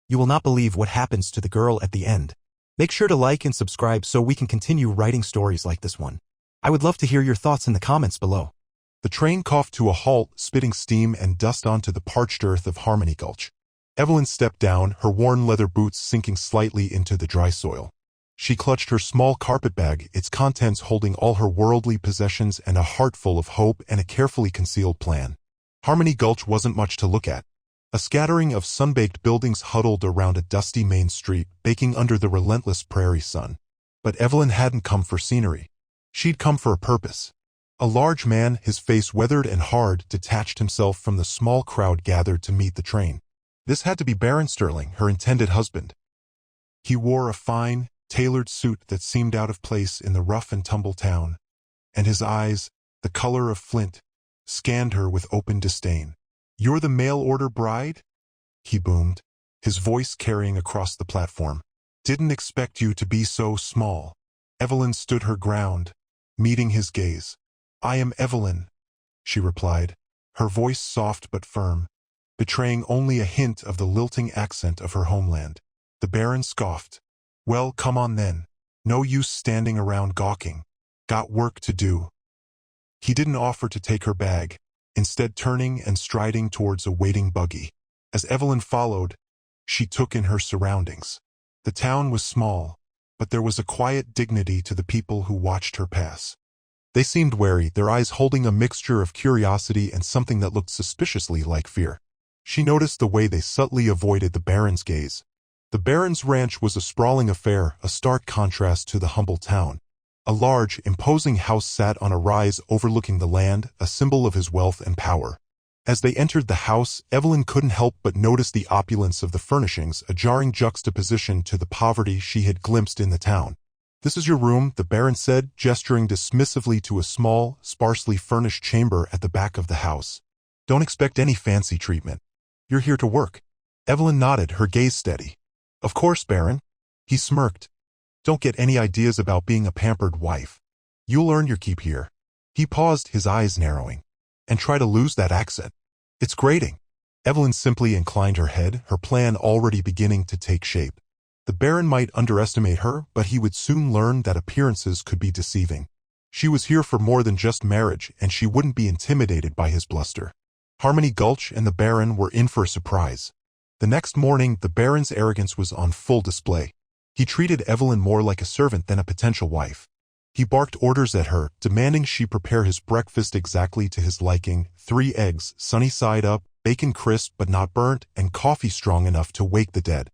You will not believe what happens to the girl at the end. Make sure to like and subscribe so we can continue writing stories like this one. I would love to hear your thoughts in the comments below. The train coughed to a halt, spitting steam and dust onto the parched earth of Harmony Gulch. Evelyn stepped down, her worn leather boots sinking slightly into the dry soil. She clutched her small carpet bag, its contents holding all her worldly possessions and a heart full of hope and a carefully concealed plan. Harmony Gulch wasn't much to look at. A scattering of sun-baked buildings huddled around a dusty main street, baking under the relentless prairie sun. But Evelyn hadn't come for scenery. She'd come for a purpose. A large man, his face weathered and hard, detached himself from the small crowd gathered to meet the train. This had to be Baron Sterling, her intended husband. He wore a fine, tailored suit that seemed out of place in the rough-and-tumble town, and his eyes, the color of flint, scanned her with open disdain. "You're the mail-order bride?" he boomed, his voice carrying across the platform. "Didn't expect you to be so small." Evelyn stood her ground, meeting his gaze. "I am Evelyn," she replied, her voice soft but firm, betraying only a hint of the lilting accent of her homeland. The Baron scoffed. "Well, come on then. No use standing around gawking. Got work to do." He didn't offer to take her bag, instead turning and striding towards a waiting buggy. As Evelyn followed, she took in her surroundings. The town was small, but there was a quiet dignity to the people who watched her pass. They seemed wary, their eyes holding a mixture of curiosity and something that looked suspiciously like fear. She noticed the way they subtly avoided the Baron's gaze. The Baron's ranch was a sprawling affair, a stark contrast to the humble town. A large, imposing house sat on a rise overlooking the land, a symbol of his wealth and power. As they entered the house, Evelyn couldn't help but notice the opulence of the furnishings, a jarring juxtaposition to the poverty she had glimpsed in the town. "This is your room," the Baron said, gesturing dismissively to a small, sparsely furnished chamber at the back of the house. "Don't expect any fancy treatment. You're here to work." Evelyn nodded, her gaze steady. "Of course, Baron." He smirked. "Don't get any ideas about being a pampered wife. You'll earn your keep here." He paused, his eyes narrowing. "And try to lose that accent. It's grating." Evelyn simply inclined her head, her plan already beginning to take shape. The Baron might underestimate her, but he would soon learn that appearances could be deceiving. She was here for more than just marriage, and she wouldn't be intimidated by his bluster. Harmony Gulch and the Baron were in for a surprise. The next morning, the Baron's arrogance was on full display. He treated Evelyn more like a servant than a potential wife. He barked orders at her, demanding she prepare his breakfast exactly to his liking: 3 eggs, sunny side up, bacon crisp but not burnt, and coffee strong enough to wake the dead.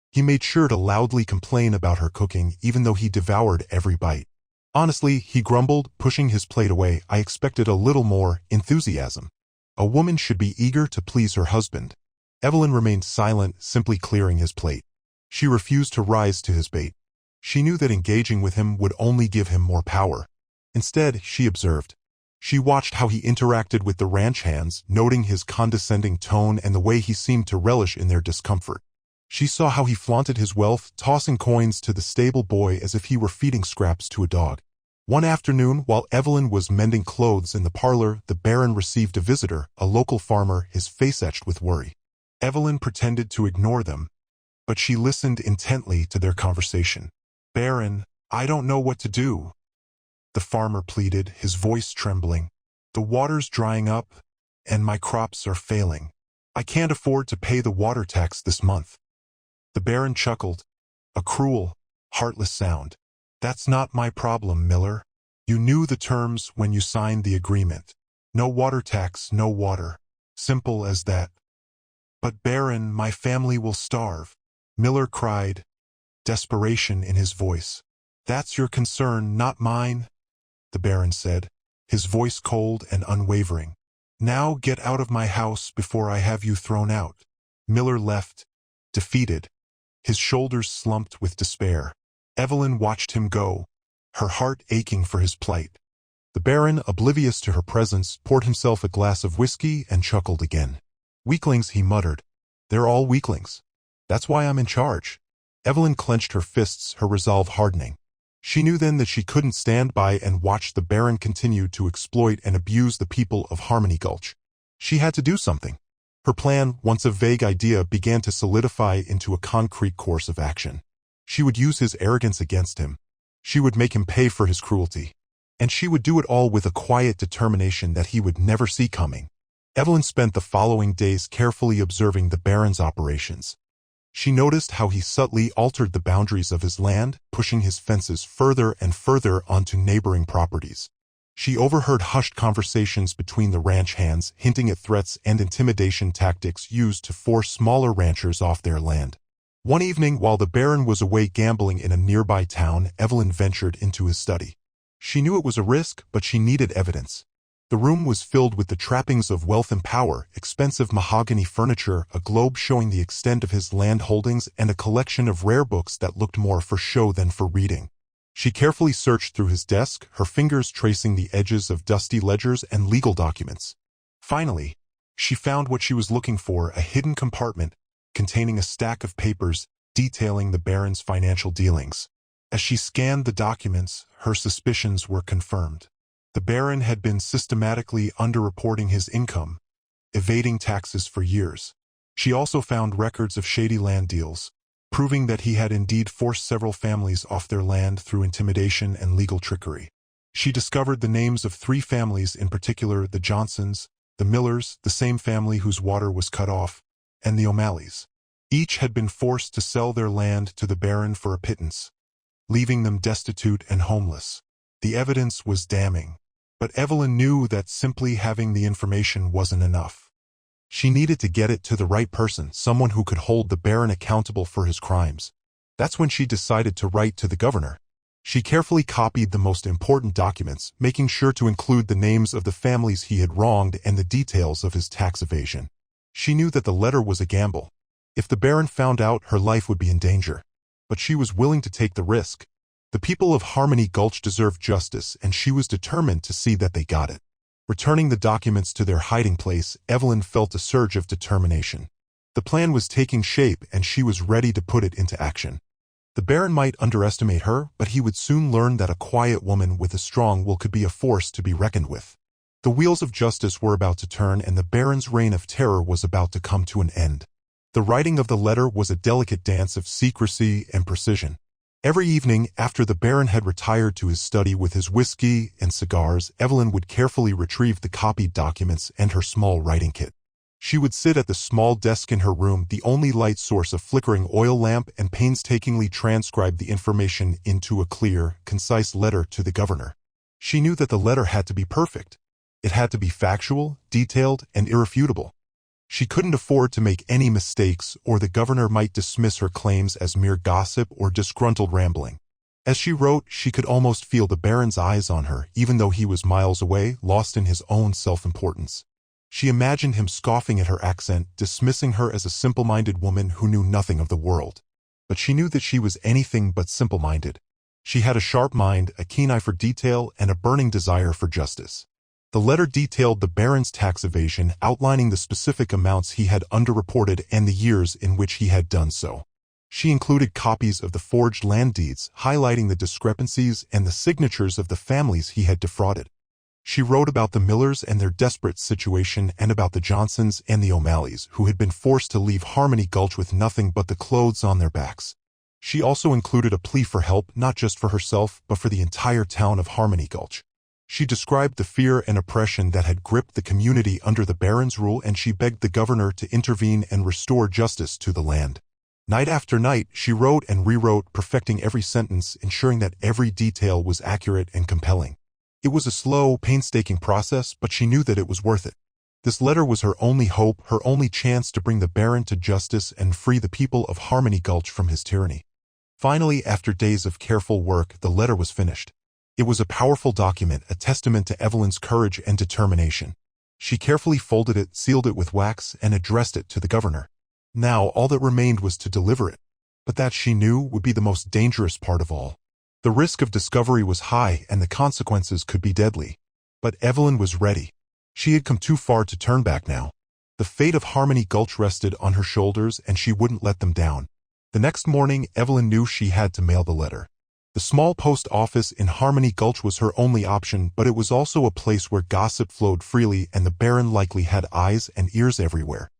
He made sure to loudly complain about her cooking, even though he devoured every bite. "Honestly," he grumbled, pushing his plate away, "I expected a little more enthusiasm. A woman should be eager to please her husband." Evelyn remained silent, simply clearing his plate. She refused to rise to his bait. She knew that engaging with him would only give him more power. Instead, she observed. She watched how he interacted with the ranch hands, noting his condescending tone and the way he seemed to relish in their discomfort. She saw how he flaunted his wealth, tossing coins to the stable boy as if he were feeding scraps to a dog. One afternoon, while Evelyn was mending clothes in the parlor, the Baron received a visitor, a local farmer, his face etched with worry. Evelyn pretended to ignore them, but she listened intently to their conversation. "Baron, I don't know what to do," the farmer pleaded, his voice trembling. "The water's drying up, and my crops are failing. I can't afford to pay the water tax this month." The Baron chuckled, a cruel, heartless sound. "That's not my problem, Miller. You knew the terms when you signed the agreement. No water tax, no water. Simple as that." "But Baron, my family will starve," Miller cried, desperation in his voice. "That's your concern, not mine," the Baron said, his voice cold and unwavering. "Now get out of my house before I have you thrown out." Miller left, defeated, his shoulders slumped with despair. Evelyn watched him go, her heart aching for his plight. The Baron, oblivious to her presence, poured himself a glass of whiskey and chuckled again. "Weaklings," he muttered. "They're all weaklings. That's why I'm in charge." Evelyn clenched her fists, her resolve hardening. She knew then that she couldn't stand by and watch the Baron continue to exploit and abuse the people of Harmony Gulch. She had to do something. Her plan, once a vague idea, began to solidify into a concrete course of action. She would use his arrogance against him. She would make him pay for his cruelty. And she would do it all with a quiet determination that he would never see coming. Evelyn spent the following days carefully observing the Baron's operations. She noticed how he subtly altered the boundaries of his land, pushing his fences further and further onto neighboring properties. She overheard hushed conversations between the ranch hands, hinting at threats and intimidation tactics used to force smaller ranchers off their land. One evening, while the Baron was away gambling in a nearby town, Evelyn ventured into his study. She knew it was a risk, but she needed evidence. The room was filled with the trappings of wealth and power, expensive mahogany furniture, a globe showing the extent of his land holdings, and a collection of rare books that looked more for show than for reading. She carefully searched through his desk, her fingers tracing the edges of dusty ledgers and legal documents. Finally, she found what she was looking for, a hidden compartment containing a stack of papers detailing the Baron's financial dealings. As she scanned the documents, her suspicions were confirmed. The Baron had been systematically underreporting his income, evading taxes for years. She also found records of shady land deals, proving that he had indeed forced several families off their land through intimidation and legal trickery. She discovered the names of 3 families in particular: the Johnsons, the Millers, the same family whose water was cut off, and the O'Malleys. Each had been forced to sell their land to the Baron for a pittance, leaving them destitute and homeless. The evidence was damning, but Evelyn knew that simply having the information wasn't enough. She needed to get it to the right person, someone who could hold the Baron accountable for his crimes. That's when she decided to write to the governor. She carefully copied the most important documents, making sure to include the names of the families he had wronged and the details of his tax evasion. She knew that the letter was a gamble. If the Baron found out, her life would be in danger. But she was willing to take the risk. The people of Harmony Gulch deserved justice, and she was determined to see that they got it. Returning the documents to their hiding place, Evelyn felt a surge of determination. The plan was taking shape, and she was ready to put it into action. The Baron might underestimate her, but he would soon learn that a quiet woman with a strong will could be a force to be reckoned with. The wheels of justice were about to turn, and the Baron's reign of terror was about to come to an end. The writing of the letter was a delicate dance of secrecy and precision. Every evening, after the Baron had retired to his study with his whiskey and cigars, Evelyn would carefully retrieve the copied documents and her small writing kit. She would sit at the small desk in her room, the only light source a flickering oil lamp, and painstakingly transcribe the information into a clear, concise letter to the governor. She knew that the letter had to be perfect. It had to be factual, detailed, and irrefutable. She couldn't afford to make any mistakes, or the governor might dismiss her claims as mere gossip or disgruntled rambling. As she wrote, she could almost feel the Baron's eyes on her, even though he was miles away, lost in his own self-importance. She imagined him scoffing at her accent, dismissing her as a simple-minded woman who knew nothing of the world. But she knew that she was anything but simple-minded. She had a sharp mind, a keen eye for detail, and a burning desire for justice. The letter detailed the Baron's tax evasion, outlining the specific amounts he had underreported and the years in which he had done so. She included copies of the forged land deeds, highlighting the discrepancies and the signatures of the families he had defrauded. She wrote about the Millers and their desperate situation, and about the Johnsons and the O'Malleys, who had been forced to leave Harmony Gulch with nothing but the clothes on their backs. She also included a plea for help, not just for herself, but for the entire town of Harmony Gulch. She described the fear and oppression that had gripped the community under the Baron's rule, and she begged the governor to intervene and restore justice to the land. Night after night, she wrote and rewrote, perfecting every sentence, ensuring that every detail was accurate and compelling. It was a slow, painstaking process, but she knew that it was worth it. This letter was her only hope, her only chance to bring the Baron to justice and free the people of Harmony Gulch from his tyranny. Finally, after days of careful work, the letter was finished. It was a powerful document, a testament to Evelyn's courage and determination. She carefully folded it, sealed it with wax, and addressed it to the governor. Now, all that remained was to deliver it. But that, she knew, would be the most dangerous part of all. The risk of discovery was high, and the consequences could be deadly. But Evelyn was ready. She had come too far to turn back now. The fate of Harmony Gulch rested on her shoulders, and she wouldn't let them down. The next morning, Evelyn knew she had to mail the letter. The small post office in Harmony Gulch was her only option, but it was also a place where gossip flowed freely, and the Baron likely had eyes and ears everywhere.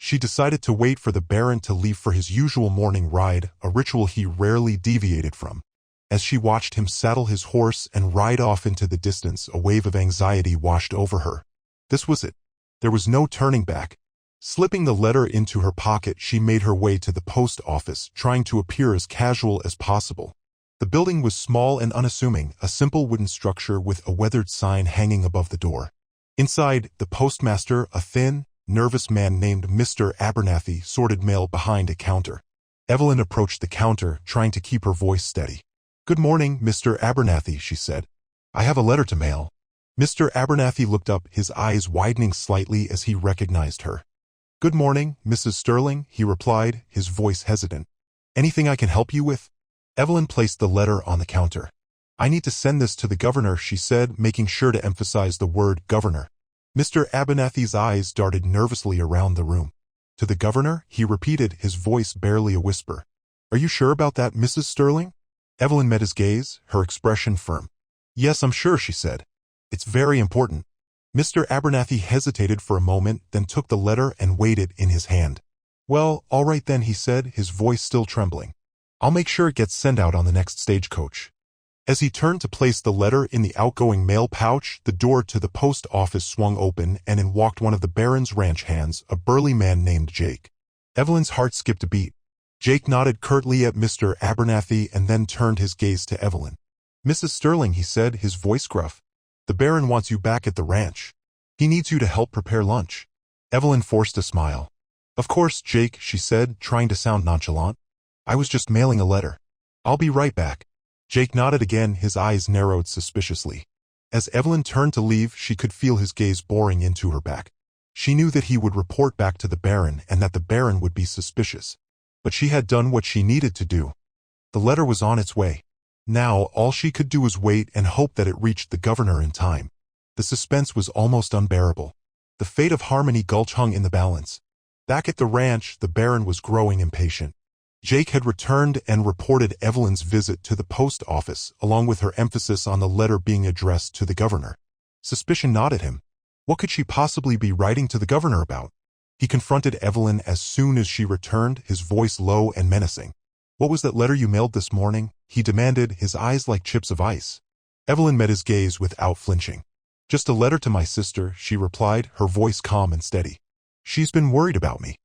She decided to wait for the Baron to leave for his usual morning ride, a ritual he rarely deviated from. As she watched him saddle his horse and ride off into the distance, a wave of anxiety washed over her. This was it. There was no turning back. Slipping the letter into her pocket, she made her way to the post office, trying to appear as casual as possible. The building was small and unassuming, a simple wooden structure with a weathered sign hanging above the door. Inside, the postmaster, a thin, nervous man named Mr. Abernathy, sorted mail behind a counter. Evelyn approached the counter, trying to keep her voice steady. "Good morning, Mr. Abernathy," she said. "I have a letter to mail." Mr. Abernathy looked up, his eyes widening slightly as he recognized her. "Good morning, Mrs. Sterling," he replied, his voice hesitant. "Anything I can help you with?" Evelyn placed the letter on the counter. "I need to send this to the governor," she said, making sure to emphasize the word governor. Mr. Abernathy's eyes darted nervously around the room. "To the governor?" he repeated, his voice barely a whisper. "Are you sure about that, Mrs. Sterling?" Evelyn met his gaze, her expression firm. "Yes, I'm sure," she said. "It's very important." Mr. Abernathy hesitated for a moment, then took the letter and weighed it in his hand. "Well, all right then," he said, his voice still trembling. "I'll make sure it gets sent out on the next stagecoach." As he turned to place the letter in the outgoing mail pouch, the door to the post office swung open and in walked one of the Baron's ranch hands, a burly man named Jake. Evelyn's heart skipped a beat. Jake nodded curtly at Mr. Abernathy and then turned his gaze to Evelyn. "Mrs. Sterling," he said, his voice gruff. "The Baron wants you back at the ranch. He needs you to help prepare lunch." Evelyn forced a smile. "Of course, Jake," she said, trying to sound nonchalant. "I was just mailing a letter. I'll be right back." Jake nodded again, his eyes narrowed suspiciously. As Evelyn turned to leave, she could feel his gaze boring into her back. She knew that he would report back to the Baron and that the Baron would be suspicious. But she had done what she needed to do. The letter was on its way. Now, all she could do was wait and hope that it reached the governor in time. The suspense was almost unbearable. The fate of Harmony Gulch hung in the balance. Back at the ranch, the Baron was growing impatient. Jake had returned and reported Evelyn's visit to the post office, along with her emphasis on the letter being addressed to the governor. Suspicion gnawed at him. What could she possibly be writing to the governor about? He confronted Evelyn as soon as she returned, his voice low and menacing. "What was that letter you mailed this morning?" he demanded, his eyes like chips of ice. Evelyn met his gaze without flinching. "Just a letter to my sister," she replied, her voice calm and steady. "She's been worried about me."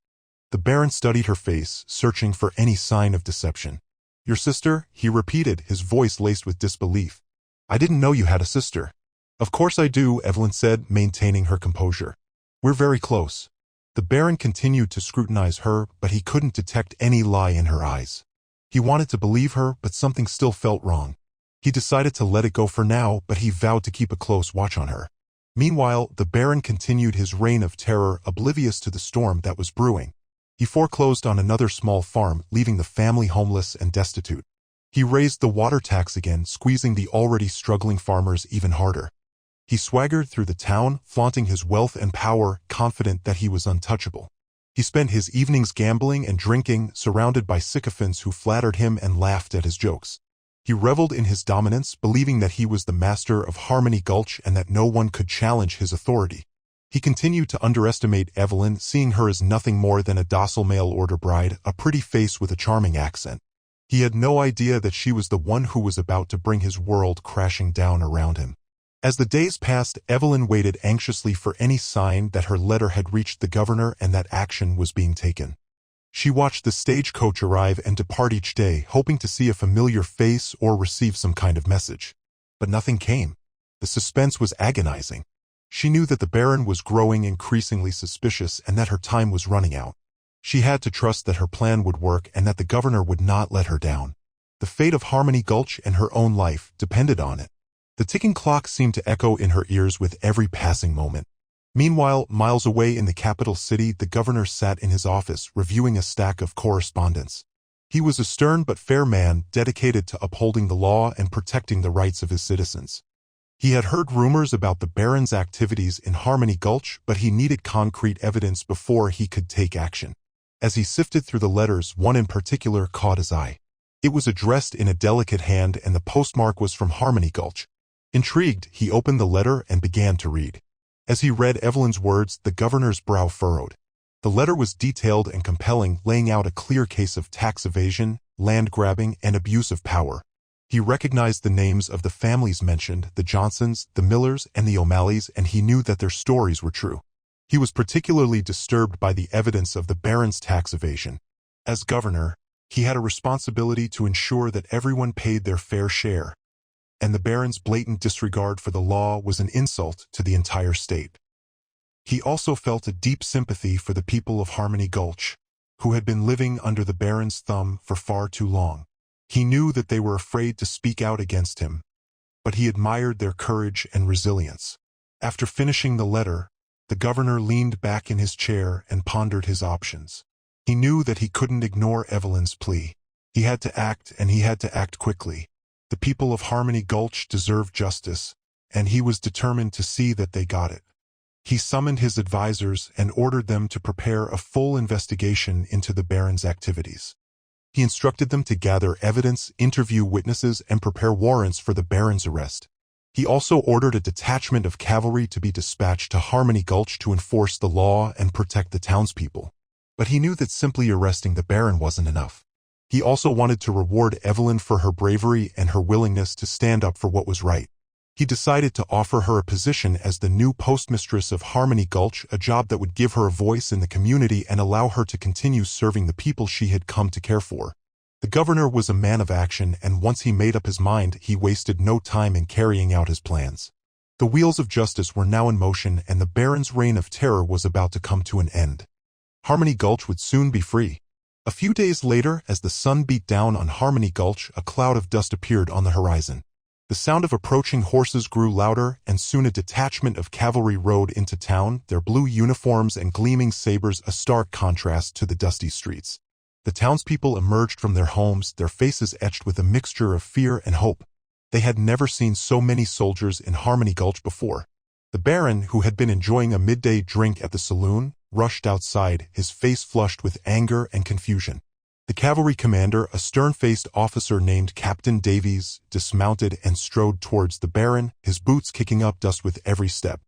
The Baron studied her face, searching for any sign of deception. "Your sister?" he repeated, his voice laced with disbelief. "I didn't know you had a sister." "Of course I do," Evelyn said, maintaining her composure. "We're very close." The Baron continued to scrutinize her, but he couldn't detect any lie in her eyes. He wanted to believe her, but something still felt wrong. He decided to let it go for now, but he vowed to keep a close watch on her. Meanwhile, the Baron continued his reign of terror, oblivious to the storm that was brewing. He foreclosed on another small farm, leaving the family homeless and destitute. He raised the water tax again, squeezing the already struggling farmers even harder. He swaggered through the town, flaunting his wealth and power, confident that he was untouchable. He spent his evenings gambling and drinking, surrounded by sycophants who flattered him and laughed at his jokes. He reveled in his dominance, believing that he was the master of Harmony Gulch and that no one could challenge his authority. He continued to underestimate Evelyn, seeing her as nothing more than a docile mail-order bride, a pretty face with a charming accent. He had no idea that she was the one who was about to bring his world crashing down around him. As the days passed, Evelyn waited anxiously for any sign that her letter had reached the governor and that action was being taken. She watched the stagecoach arrive and depart each day, hoping to see a familiar face or receive some kind of message. But nothing came. The suspense was agonizing. She knew that the Baron was growing increasingly suspicious and that her time was running out. She had to trust that her plan would work and that the governor would not let her down. The fate of Harmony Gulch and her own life depended on it. The ticking clock seemed to echo in her ears with every passing moment. Meanwhile, miles away in the capital city, the governor sat in his office, reviewing a stack of correspondence. He was a stern but fair man, dedicated to upholding the law and protecting the rights of his citizens. He had heard rumors about the Baron's activities in Harmony Gulch, but he needed concrete evidence before he could take action. As he sifted through the letters, one in particular caught his eye. It was addressed in a delicate hand and the postmark was from Harmony Gulch. Intrigued, he opened the letter and began to read. As he read Evelyn's words, the governor's brow furrowed. The letter was detailed and compelling, laying out a clear case of tax evasion, land grabbing, and abuse of power. He recognized the names of the families mentioned, the Johnsons, the Millers, and the O'Malleys, and he knew that their stories were true. He was particularly disturbed by the evidence of the Baron's tax evasion. As governor, he had a responsibility to ensure that everyone paid their fair share, and the Baron's blatant disregard for the law was an insult to the entire state. He also felt a deep sympathy for the people of Harmony Gulch, who had been living under the Baron's thumb for far too long. He knew that they were afraid to speak out against him, but he admired their courage and resilience. After finishing the letter, the governor leaned back in his chair and pondered his options. He knew that he couldn't ignore Evelyn's plea. He had to act, and he had to act quickly. The people of Harmony Gulch deserved justice, and he was determined to see that they got it. He summoned his advisors and ordered them to prepare a full investigation into the Baron's activities. He instructed them to gather evidence, interview witnesses, and prepare warrants for the Baron's arrest. He also ordered a detachment of cavalry to be dispatched to Harmony Gulch to enforce the law and protect the townspeople. But he knew that simply arresting the Baron wasn't enough. He also wanted to reward Evelyn for her bravery and her willingness to stand up for what was right. He decided to offer her a position as the new postmistress of Harmony Gulch, a job that would give her a voice in the community and allow her to continue serving the people she had come to care for. The governor was a man of action, and once he made up his mind, he wasted no time in carrying out his plans. The wheels of justice were now in motion, and the Baron's reign of terror was about to come to an end. Harmony Gulch would soon be free. A few days later, as the sun beat down on Harmony Gulch, a cloud of dust appeared on the horizon. The sound of approaching horses grew louder, and soon a detachment of cavalry rode into town, their blue uniforms and gleaming sabers a stark contrast to the dusty streets. The townspeople emerged from their homes, their faces etched with a mixture of fear and hope. They had never seen so many soldiers in Harmony Gulch before. The Baron, who had been enjoying a midday drink at the saloon, rushed outside, his face flushed with anger and confusion. The cavalry commander, a stern-faced officer named Captain Davies, dismounted and strode towards the Baron, his boots kicking up dust with every step.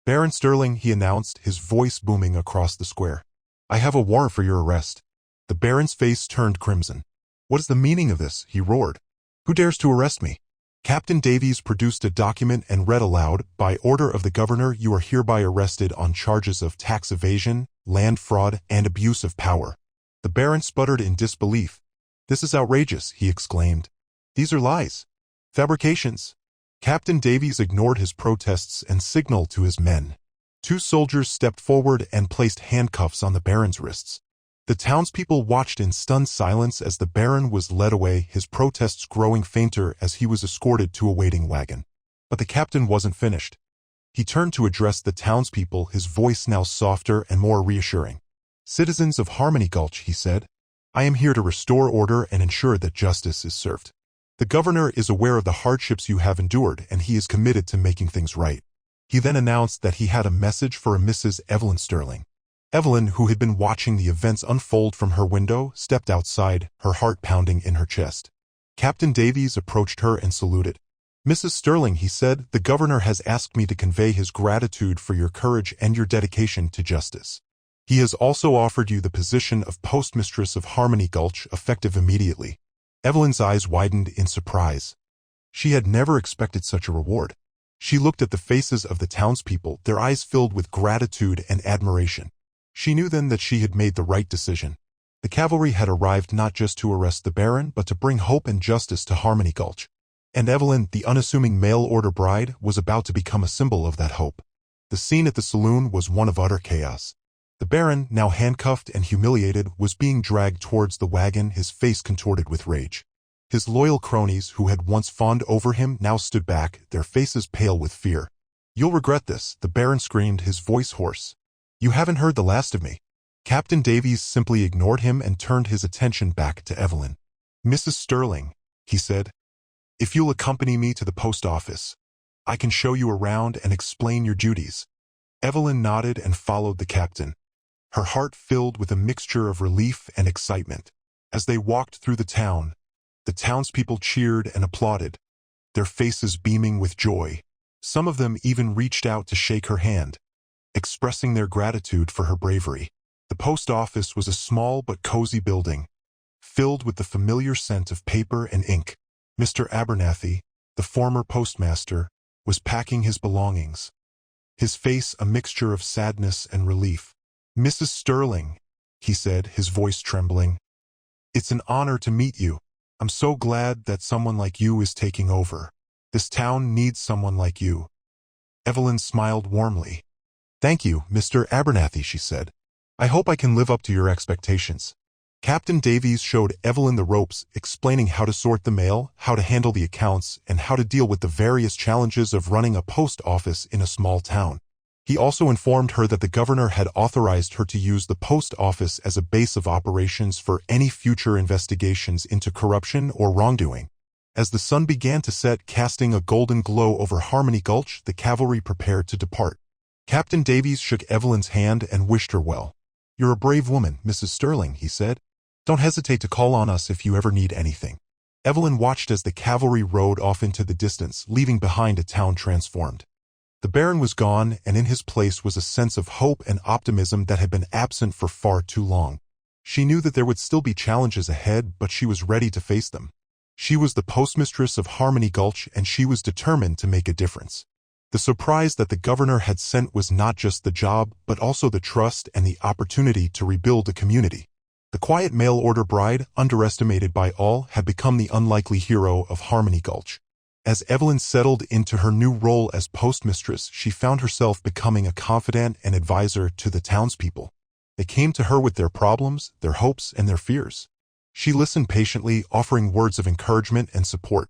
"Baron Sterling," he announced, his voice booming across the square. "I have a warrant for your arrest." The Baron's face turned crimson. "What is the meaning of this?" he roared. "Who dares to arrest me?" Captain Davies produced a document and read aloud, "By order of the governor, you are hereby arrested on charges of tax evasion, land fraud, and abuse of power." The Baron sputtered in disbelief. "This is outrageous," he exclaimed. "These are lies. Fabrications." Captain Davies ignored his protests and signaled to his men. Two soldiers stepped forward and placed handcuffs on the Baron's wrists. The townspeople watched in stunned silence as the Baron was led away, his protests growing fainter as he was escorted to a waiting wagon. But the captain wasn't finished. He turned to address the townspeople, his voice now softer and more reassuring. "Citizens of Harmony Gulch," he said, "I am here to restore order and ensure that justice is served. The governor is aware of the hardships you have endured, and he is committed to making things right." He then announced that he had a message for a Mrs. Evelyn Sterling. Evelyn, who had been watching the events unfold from her window, stepped outside, her heart pounding in her chest. Captain Davies approached her and saluted. "Mrs. Sterling," he said, "the governor has asked me to convey his gratitude for your courage and your dedication to justice. He has also offered you the position of postmistress of Harmony Gulch, effective immediately." Evelyn's eyes widened in surprise. She had never expected such a reward. She looked at the faces of the townspeople, their eyes filled with gratitude and admiration. She knew then that she had made the right decision. The cavalry had arrived not just to arrest the Baron, but to bring hope and justice to Harmony Gulch. And Evelyn, the unassuming mail-order bride, was about to become a symbol of that hope. The scene at the saloon was one of utter chaos. The Baron, now handcuffed and humiliated, was being dragged towards the wagon, his face contorted with rage. His loyal cronies, who had once fawned over him, now stood back, their faces pale with fear. "You'll regret this," the Baron screamed, his voice hoarse. "You haven't heard the last of me." Captain Davies simply ignored him and turned his attention back to Evelyn. "Mrs. Sterling," he said, "if you'll accompany me to the post office, I can show you around and explain your duties." Evelyn nodded and followed the captain, her heart filled with a mixture of relief and excitement. As they walked through the town, the townspeople cheered and applauded, their faces beaming with joy. Some of them even reached out to shake her hand, expressing their gratitude for her bravery. The post office was a small but cozy building, filled with the familiar scent of paper and ink. Mr. Abernathy, the former postmaster, was packing his belongings, his face a mixture of sadness and relief. "Mrs. Sterling," he said, his voice trembling, "it's an honor to meet you. I'm so glad that someone like you is taking over. This town needs someone like you." Evelyn smiled warmly. "Thank you, Mr. Abernathy," she said. "I hope I can live up to your expectations." Captain Davies showed Evelyn the ropes, explaining how to sort the mail, how to handle the accounts, and how to deal with the various challenges of running a post office in a small town. He also informed her that the governor had authorized her to use the post office as a base of operations for any future investigations into corruption or wrongdoing. As the sun began to set, casting a golden glow over Harmony Gulch, the cavalry prepared to depart. Captain Davies shook Evelyn's hand and wished her well. "You're a brave woman, Mrs. Sterling," he said. "Don't hesitate to call on us if you ever need anything." Evelyn watched as the cavalry rode off into the distance, leaving behind a town transformed. The Baron was gone, and in his place was a sense of hope and optimism that had been absent for far too long. She knew that there would still be challenges ahead, but she was ready to face them. She was the postmistress of Harmony Gulch, and she was determined to make a difference. The surprise that the governor had sent was not just the job, but also the trust and the opportunity to rebuild a community. The quiet mail-order bride, underestimated by all, had become the unlikely hero of Harmony Gulch. As Evelyn settled into her new role as postmistress, she found herself becoming a confidant and advisor to the townspeople. They came to her with their problems, their hopes, and their fears. She listened patiently, offering words of encouragement and support.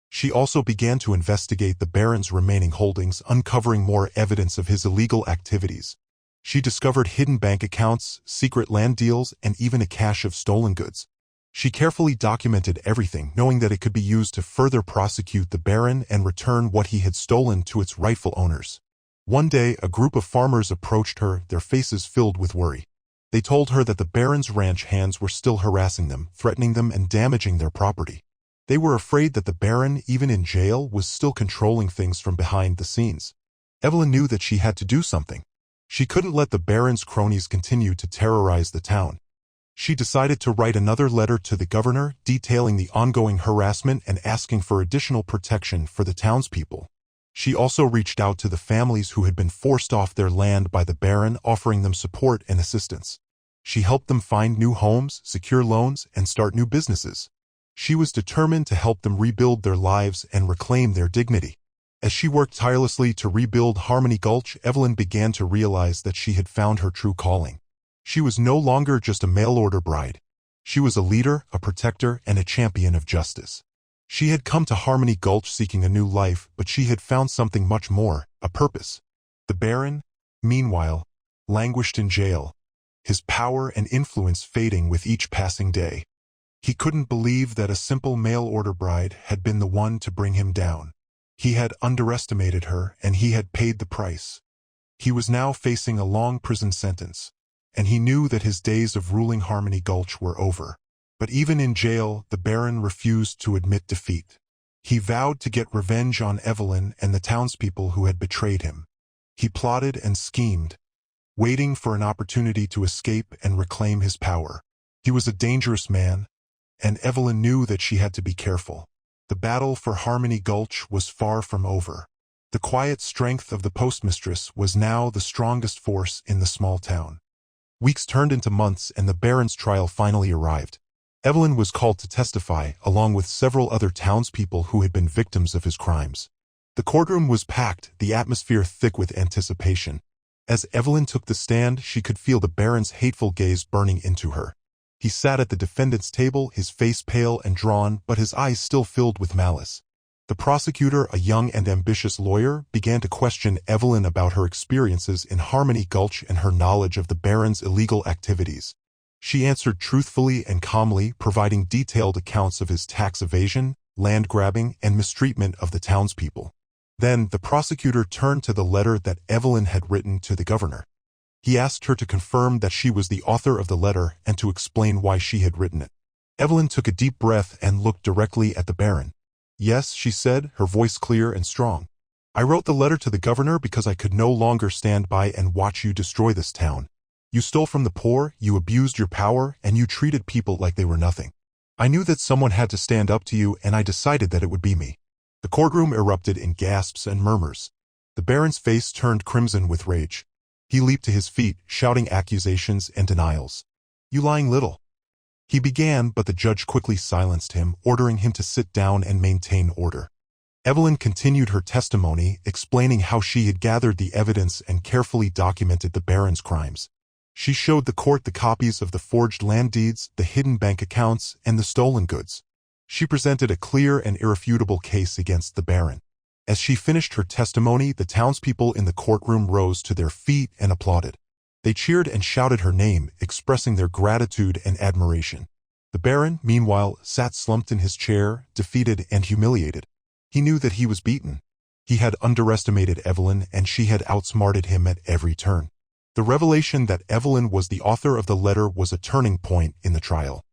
She also began to investigate the Baron's remaining holdings, uncovering more evidence of his illegal activities. She discovered hidden bank accounts, secret land deals, and even a cache of stolen goods. She carefully documented everything, knowing that it could be used to further prosecute the Baron and return what he had stolen to its rightful owners. One day, a group of farmers approached her, their faces filled with worry. They told her that the Baron's ranch hands were still harassing them, threatening them, and damaging their property. They were afraid that the Baron, even in jail, was still controlling things from behind the scenes. Evelyn knew that she had to do something. She couldn't let the Baron's cronies continue to terrorize the town. She decided to write another letter to the governor, detailing the ongoing harassment and asking for additional protection for the townspeople. She also reached out to the families who had been forced off their land by the Baron, offering them support and assistance. She helped them find new homes, secure loans, and start new businesses. She was determined to help them rebuild their lives and reclaim their dignity. As she worked tirelessly to rebuild Harmony Gulch, Evelyn began to realize that she had found her true calling. She was no longer just a mail-order bride. She was a leader, a protector, and a champion of justice. She had come to Harmony Gulch seeking a new life, but she had found something much more, a purpose. The Baron, meanwhile, languished in jail, his power and influence fading with each passing day. He couldn't believe that a simple mail-order bride had been the one to bring him down. He had underestimated her, and he had paid the price. He was now facing a long prison sentence, and he knew that his days of ruling Harmony Gulch were over. But even in jail, the Baron refused to admit defeat. He vowed to get revenge on Evelyn and the townspeople who had betrayed him. He plotted and schemed, waiting for an opportunity to escape and reclaim his power. He was a dangerous man, and Evelyn knew that she had to be careful. The battle for Harmony Gulch was far from over. The quiet strength of the postmistress was now the strongest force in the small town. Weeks turned into months, and the Baron's trial finally arrived. Evelyn was called to testify, along with several other townspeople who had been victims of his crimes. The courtroom was packed, the atmosphere thick with anticipation. As Evelyn took the stand, she could feel the Baron's hateful gaze burning into her. He sat at the defendant's table, his face pale and drawn, but his eyes still filled with malice. The prosecutor, a young and ambitious lawyer, began to question Evelyn about her experiences in Harmony Gulch and her knowledge of the Baron's illegal activities. She answered truthfully and calmly, providing detailed accounts of his tax evasion, land grabbing, and mistreatment of the townspeople. Then, the prosecutor turned to the letter that Evelyn had written to the governor. He asked her to confirm that she was the author of the letter and to explain why she had written it. Evelyn took a deep breath and looked directly at the Baron. "Yes," she said, her voice clear and strong. "I wrote the letter to the governor because I could no longer stand by and watch you destroy this town. You stole from the poor, you abused your power, and you treated people like they were nothing. I knew that someone had to stand up to you, and I decided that it would be me." The courtroom erupted in gasps and murmurs. The Baron's face turned crimson with rage. He leaped to his feet, shouting accusations and denials. "You lying little!" He began, but the judge quickly silenced him, ordering him to sit down and maintain order. Evelyn continued her testimony, explaining how she had gathered the evidence and carefully documented the Baron's crimes. She showed the court the copies of the forged land deeds, the hidden bank accounts, and the stolen goods. She presented a clear and irrefutable case against the Baron. As she finished her testimony, the townspeople in the courtroom rose to their feet and applauded. They cheered and shouted her name, expressing their gratitude and admiration. The Baron, meanwhile, sat slumped in his chair, defeated and humiliated. He knew that he was beaten. He had underestimated Evelyn, and she had outsmarted him at every turn. The revelation that Evelyn was the author of the letter was a turning point in the trial.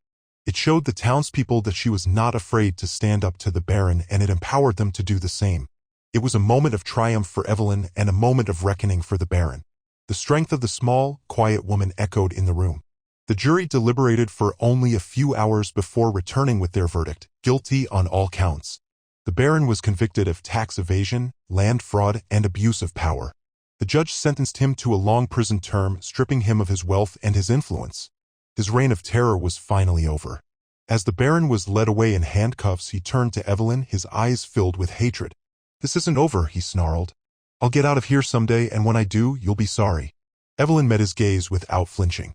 It showed the townspeople that she was not afraid to stand up to the Baron, and it empowered them to do the same. It was a moment of triumph for Evelyn and a moment of reckoning for the Baron. The strength of the small, quiet woman echoed in the room. The jury deliberated for only a few hours before returning with their verdict, guilty on all counts. The Baron was convicted of tax evasion, land fraud, and abuse of power. The judge sentenced him to a long prison term, stripping him of his wealth and his influence. His reign of terror was finally over. As the Baron was led away in handcuffs, he turned to Evelyn, his eyes filled with hatred. "This isn't over," he snarled. "I'll get out of here someday, and when I do, you'll be sorry." Evelyn met his gaze without flinching.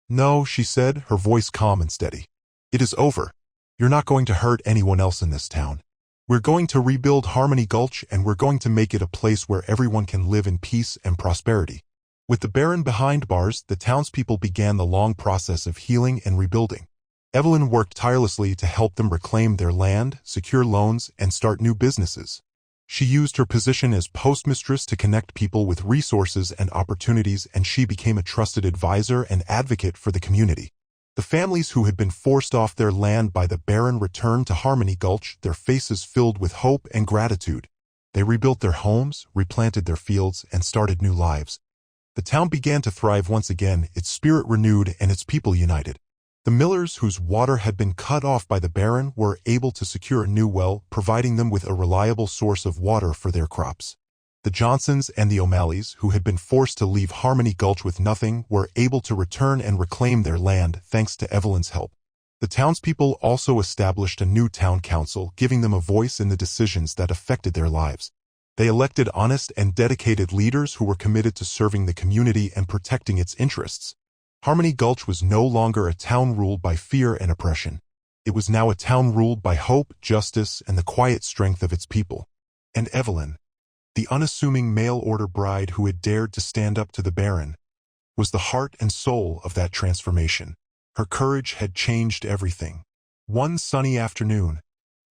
"No," she said, her voice calm and steady. "It is over. You're not going to hurt anyone else in this town. We're going to rebuild Harmony Gulch, and we're going to make it a place where everyone can live in peace and prosperity." With the Baron behind bars, the townspeople began the long process of healing and rebuilding. Evelyn worked tirelessly to help them reclaim their land, secure loans, and start new businesses. She used her position as postmistress to connect people with resources and opportunities, and she became a trusted advisor and advocate for the community. The families who had been forced off their land by the Baron returned to Harmony Gulch, their faces filled with hope and gratitude. They rebuilt their homes, replanted their fields, and started new lives. The town began to thrive once again, its spirit renewed and its people united. The millers whose water had been cut off by the Baron were able to secure a new well, providing them with a reliable source of water for their crops. The Johnsons and the O'Malleys, who had been forced to leave Harmony Gulch with nothing, were able to return and reclaim their land thanks to Evelyn's help. The townspeople also established a new town council, giving them a voice in the decisions that affected their lives. They elected honest and dedicated leaders who were committed to serving the community and protecting its interests. Harmony Gulch was no longer a town ruled by fear and oppression. It was now a town ruled by hope, justice, and the quiet strength of its people. And Evelyn, the unassuming mail-order bride who had dared to stand up to the Baron, was the heart and soul of that transformation. Her courage had changed everything. One sunny afternoon,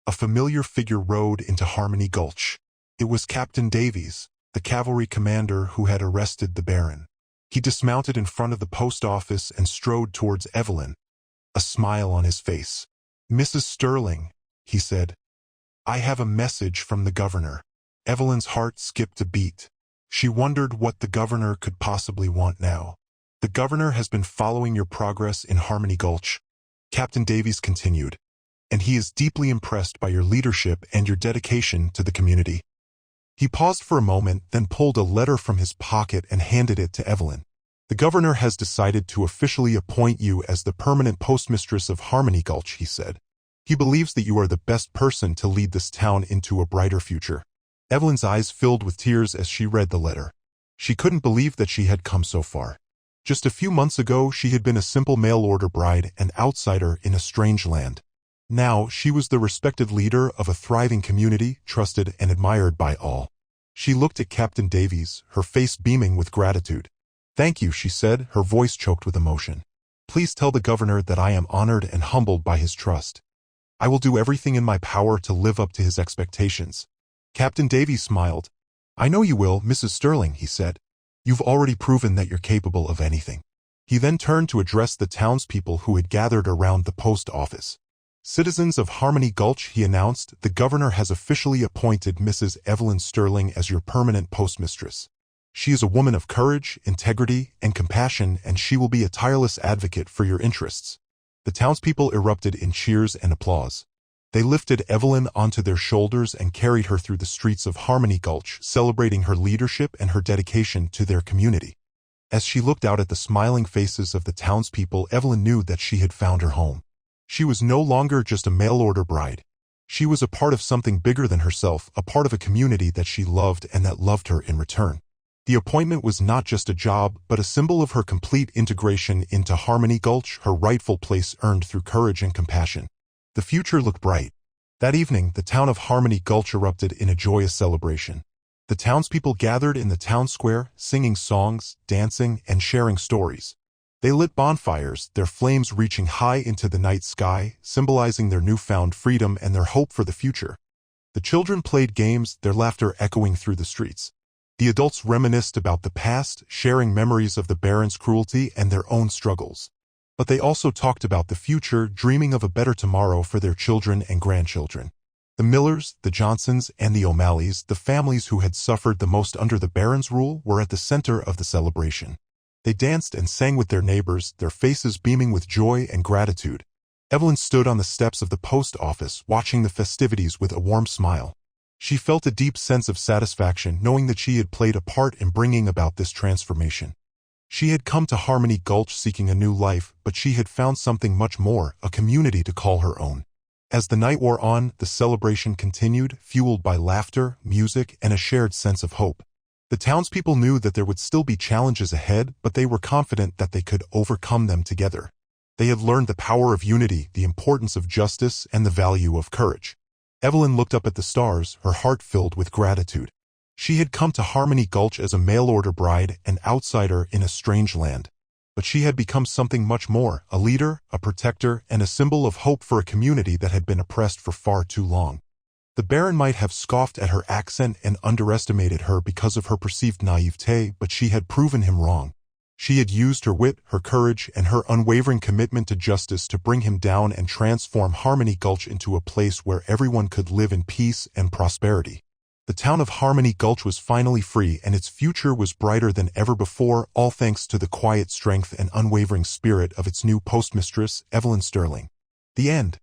a familiar figure rode into Harmony Gulch. It was Captain Davies, the cavalry commander who had arrested the Baron. He dismounted in front of the post office and strode towards Evelyn, a smile on his face. "Mrs. Sterling," he said, "I have a message from the governor." Evelyn's heart skipped a beat. She wondered what the governor could possibly want now. "The governor has been following your progress in Harmony Gulch," Captain Davies continued, "and he is deeply impressed by your leadership and your dedication to the community." He paused for a moment, then pulled a letter from his pocket and handed it to Evelyn. "The governor has decided to officially appoint you as the permanent postmistress of Harmony Gulch," he said. "He believes that you are the best person to lead this town into a brighter future." Evelyn's eyes filled with tears as she read the letter. She couldn't believe that she had come so far. Just a few months ago, she had been a simple mail-order bride, an outsider in a strange land. Now, she was the respected leader of a thriving community, trusted and admired by all. She looked at Captain Davies, her face beaming with gratitude. "Thank you," she said, her voice choked with emotion. "Please tell the governor that I am honored and humbled by his trust. I will do everything in my power to live up to his expectations." Captain Davies smiled. "I know you will, Mrs. Sterling," he said. "You've already proven that you're capable of anything." He then turned to address the townspeople who had gathered around the post office. "Citizens of Harmony Gulch," he announced, "the governor has officially appointed Mrs. Evelyn Sterling as your permanent postmistress. She is a woman of courage, integrity, and compassion, and she will be a tireless advocate for your interests." The townspeople erupted in cheers and applause. They lifted Evelyn onto their shoulders and carried her through the streets of Harmony Gulch, celebrating her leadership and her dedication to their community. As she looked out at the smiling faces of the townspeople, Evelyn knew that she had found her home. She was no longer just a mail-order bride. She was a part of something bigger than herself, a part of a community that she loved and that loved her in return. The appointment was not just a job, but a symbol of her complete integration into Harmony Gulch, her rightful place earned through courage and compassion. The future looked bright. That evening, the town of Harmony Gulch erupted in a joyous celebration. The townspeople gathered in the town square, singing songs, dancing, and sharing stories. They lit bonfires, their flames reaching high into the night sky, symbolizing their newfound freedom and their hope for the future. The children played games, their laughter echoing through the streets. The adults reminisced about the past, sharing memories of the Baron's cruelty and their own struggles. But they also talked about the future, dreaming of a better tomorrow for their children and grandchildren. The Millers, the Johnsons, and the O'Malleys, the families who had suffered the most under the Baron's rule, were at the center of the celebration. They danced and sang with their neighbors, their faces beaming with joy and gratitude. Evelyn stood on the steps of the post office, watching the festivities with a warm smile. She felt a deep sense of satisfaction knowing that she had played a part in bringing about this transformation. She had come to Harmony Gulch seeking a new life, but she had found something much more, a community to call her own. As the night wore on, the celebration continued, fueled by laughter, music, and a shared sense of hope. The townspeople knew that there would still be challenges ahead, but they were confident that they could overcome them together. They had learned the power of unity, the importance of justice, and the value of courage. Evelyn looked up at the stars, her heart filled with gratitude. She had come to Harmony Gulch as a mail-order bride, an outsider in a strange land. But she had become something much more, a leader, a protector, and a symbol of hope for a community that had been oppressed for far too long. The Baron might have scoffed at her accent and underestimated her because of her perceived naivete, but she had proven him wrong. She had used her wit, her courage, and her unwavering commitment to justice to bring him down and transform Harmony Gulch into a place where everyone could live in peace and prosperity. The town of Harmony Gulch was finally free, and its future was brighter than ever before, all thanks to the quiet strength and unwavering spirit of its new postmistress, Evelyn Sterling. The end.